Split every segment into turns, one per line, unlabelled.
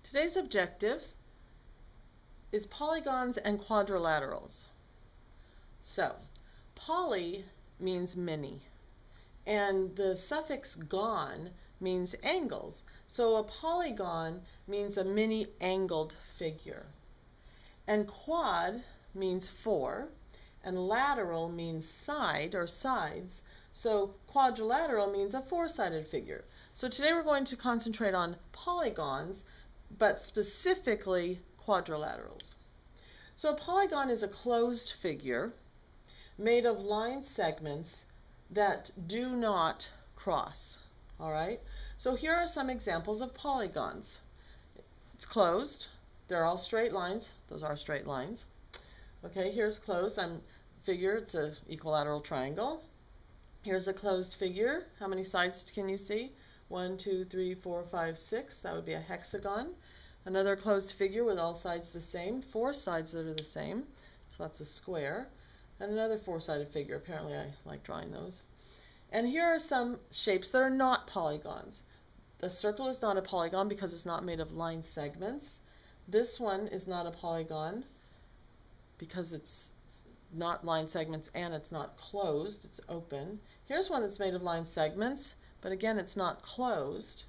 Today's objective is polygons and quadrilaterals. So, poly means many, and the suffix gon means angles. So a polygon means a many-angled figure. And quad means four, and lateral means side or sides. So quadrilateral means a four-sided figure. So today we're going to concentrate on polygons, but specifically quadrilaterals. So a polygon is a closed figure made of line segments that do not cross. All right? So here are some examples of polygons. It's closed. They're all straight lines. Those are straight lines. Okay, here's closed. It's an equilateral triangle. Here's a closed figure. How many sides can you see? 1, 2, 3, 4, 5, 6. That would be a hexagon. Another closed figure with all sides the same. 4 sides that are the same. So that's a square. And another four-sided figure. Apparently I like drawing those. And here are some shapes that are not polygons. The circle is not a polygon because it's not made of line segments. This one is not a polygon because it's not line segments and it's not closed, it's open. Here's one that's made of line segments, but again it's not closed.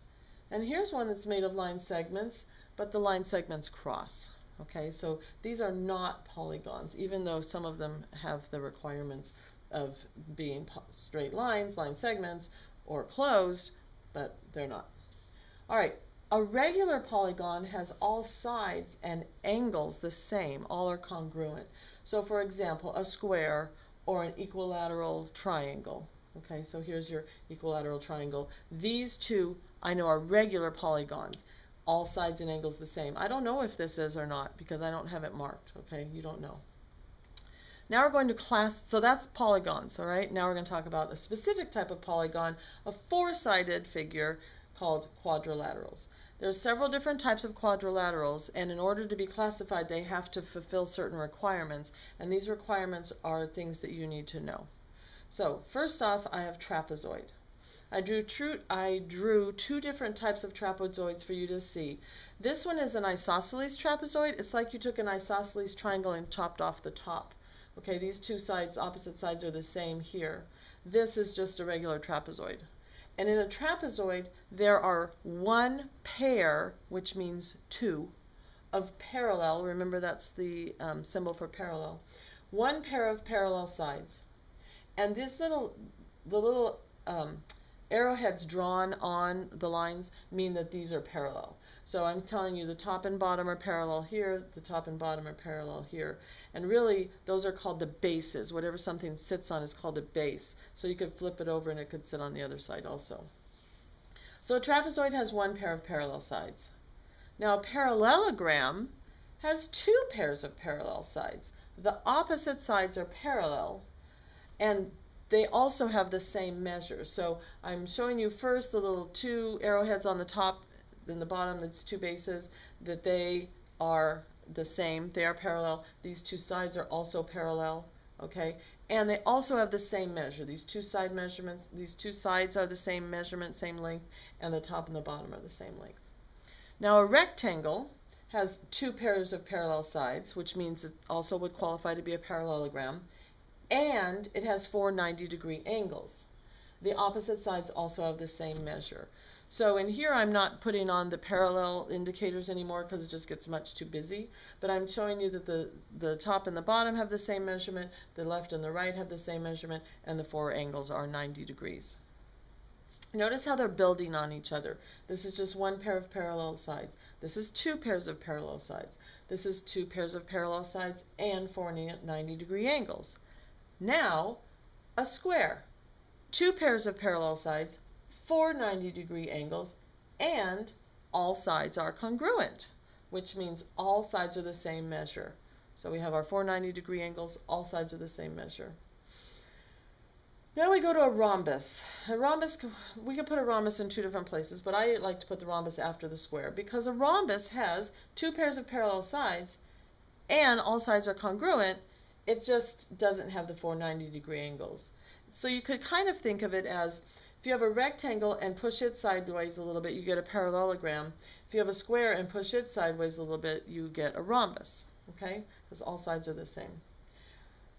And here's one that's made of line segments, but the line segments cross. Okay, so these are not polygons, even though some of them have the requirements of being straight lines, line segments, or closed, but they're not. All right, a regular polygon has all sides and angles the same, all are congruent. So for example, a square or an equilateral triangle. Okay, so here's your equilateral triangle. These two I know are regular polygons. All sides and angles the same. I don't know if this is or not because I don't have it marked. Okay, you don't know. Now we're going to so that's polygons, all right? Now we're going to talk about a specific type of polygon, a four-sided figure called quadrilaterals. There's several different types of quadrilaterals, and in order to be classified, they have to fulfill certain requirements, and these requirements are things that you need to know. So first off, I have trapezoid. I drew two different types of trapezoids for you to see. This one is an isosceles trapezoid. It's like you took an isosceles triangle and chopped off the top. Okay, these two sides, opposite sides, are the same here. This is just a regular trapezoid. And in a trapezoid, there are one pair, which means two, of parallel. Remember, that's the symbol for parallel. One pair of parallel sides. And the little arrowheads drawn on the lines mean that these are parallel. So I'm telling you the top and bottom are parallel here, the top and bottom are parallel here. And really, those are called the bases. Whatever something sits on is called a base. So you could flip it over and it could sit on the other side also. So a trapezoid has one pair of parallel sides. Now a parallelogram has two pairs of parallel sides. The opposite sides are parallel, and they also have the same measure. So I'm showing you first the little two arrowheads on the top, then the bottom, that's two bases, that they are the same. They are parallel. These two sides are also parallel, okay? And they also have the same measure. These two side measurements, these two sides are the same measurement, same length, and the top and the bottom are the same length. Now a rectangle has two pairs of parallel sides, which means it also would qualify to be a parallelogram. And it has four 90-degree angles. The opposite sides also have the same measure. So in here I'm not putting on the parallel indicators anymore because it just gets much too busy, but I'm showing you that the top and the bottom have the same measurement, the left and the right have the same measurement, and the four angles are 90 degrees. Notice how they're building on each other. This is just one pair of parallel sides. This is two pairs of parallel sides. This is two pairs of parallel sides and four 90-degree angles. Now, a square. Two pairs of parallel sides, four 90-degree angles, and all sides are congruent, which means all sides are the same measure. So we have our four 90-degree angles, all sides are the same measure. Now we go to a rhombus. A rhombus, we can put a rhombus in two different places, but I like to put the rhombus after the square because a rhombus has two pairs of parallel sides and all sides are congruent. It just doesn't have the four 90-degree angles. So you could kind of think of it as If you have a rectangle and push it sideways a little bit, you get a parallelogram. If you have a square and push it sideways a little bit, you get a rhombus, okay? Because all sides are the same.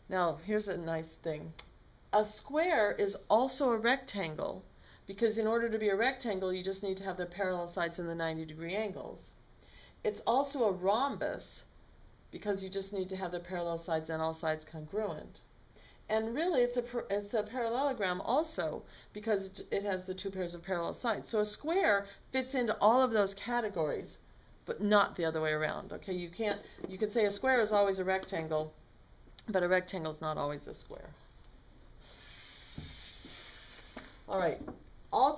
Now, here's a nice thing. A square is also a rectangle, because in order to be a rectangle, you just need to have the parallel sides in the 90-degree angles. It's also a rhombus, because you just need to have the parallel sides and all sides congruent. And really, it's a parallelogram also, because it has the two pairs of parallel sides. So a square fits into all of those categories, but not the other way around. Okay, you could say a square is always a rectangle, but a rectangle is not always a square. All right, all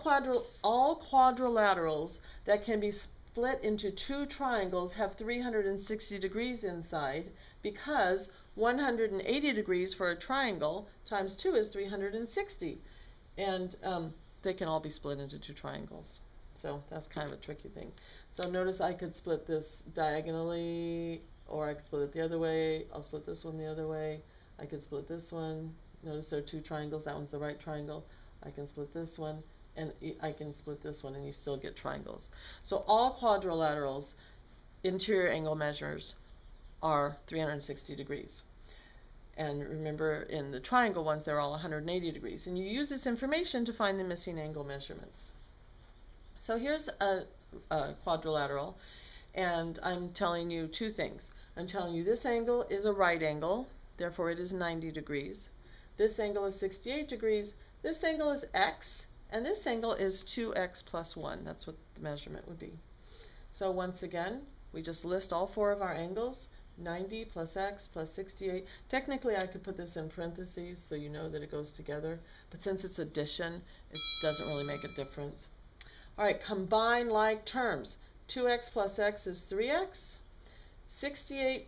quadrilaterals that can be split into two triangles have 360 degrees inside, because 180 degrees for a triangle times 2 is 360. And they can all be split into two triangles. So that's kind of a tricky thing. So notice I could split this diagonally, or I could split it the other way. I'll split this one the other way. I could split this one. Notice there are two triangles. That one's the right triangle. I can split this one, and I can split this one, and you still get triangles. So all quadrilaterals, interior angle measures are 360 degrees. And remember, in the triangle ones, they're all 180 degrees. And you use this information to find the missing angle measurements. So here's a quadrilateral, and I'm telling you two things. I'm telling you this angle is a right angle, therefore it is 90 degrees. This angle is 68 degrees. This angle is x, and this angle is 2x plus 1. That's what the measurement would be. So once again, we just list all four of our angles. 90 plus x plus 68. Technically, I could put this in parentheses so you know that it goes together. But since it's addition, it doesn't really make a difference. All right, combine like terms. 2x plus x is 3x. 68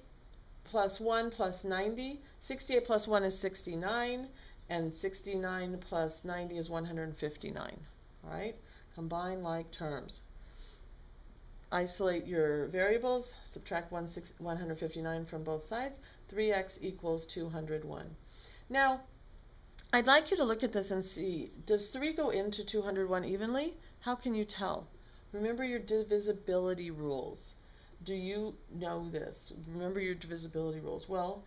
plus 1 plus 90. 68 plus 1 is 69. And 69 plus 90 is 159. All right, combine like terms. Isolate your variables, subtract 159 from both sides. 3x equals 201. Now, I'd like you to look at this and see, does 3 go into 201 evenly? How can you tell? Remember your divisibility rules. Do you know this? Remember your divisibility rules. Well,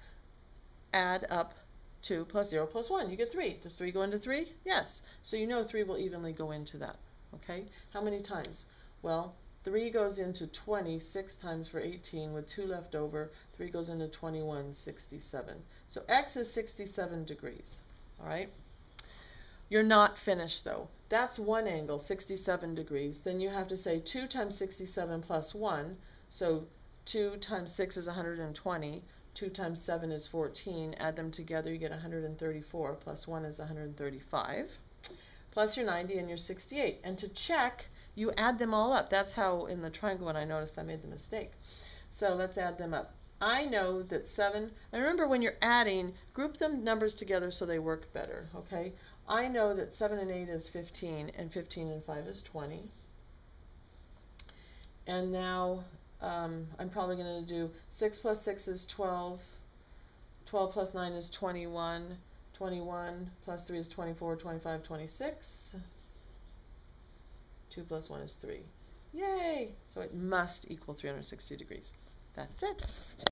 add up 2 plus 0 plus 1. You get 3. Does 3 go into 3? Yes. So you know 3 will evenly go into that. Okay? How many times? Well, 3 goes into 20 6 times for 18 with 2 left over. 3 goes into 21, 67. So x is 67 degrees. All right? You're not finished though. That's one angle, 67 degrees. Then you have to say 2 times 67 plus 1. So 2 times 6 is 120. 2 times 7 is 14. Add them together, you get 134. Plus 1 is 135. Plus your 90 and your 68. And to check, you add them all up. That's how in the triangle one I noticed I made the mistake. So let's add them up. I know that 7, and remember when you're adding, group them numbers together so they work better, okay? I know that 7 and 8 is 15, and 15 and 5 is 20. And now I'm probably going to do 6 plus 6 is 12. 12 plus 9 is 21. 21 plus 3 is 24, 25, 26. 2 plus 1 is 3. Yay! So it must equal 360 degrees. That's it.